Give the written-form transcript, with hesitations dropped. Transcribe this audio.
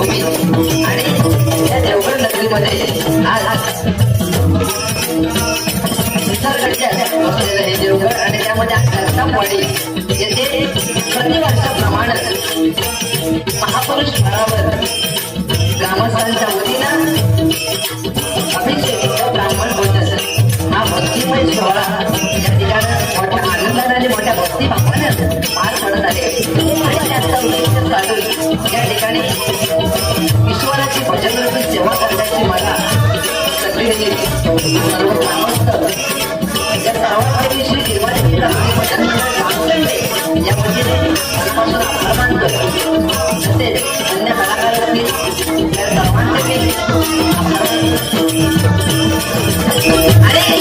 भूमी आणि या देवगड नगरीमध्ये आज निसर्गाच्या बसलेलं हे देवगड आणि त्यामध्ये कर्तापवाडी येथे प्रतिवर्षाप्रमाणे महापुरुष स्थळावर ग्रामस्थांच्या वतीनं अभिषेक ब्राह्मण भोजन हा भक्तिमय सोहळा या ठिकाणी मोठ्या आनंदाने आणि मोठ्या भक्तिभावाने पार पडत आहे आणि त्याचा उद्देश साधून या ठिकाणी ईश्वराची भजन सेवा करण्याची मला सगळी सर्व ग्रामस्थ या सर्वांपैकी श्री निर्माण भजन मंडळ या वतीने मनापासून आभार मानतो तसेच अन्य कलाकारांनी त्या सर्वांचे माझ्या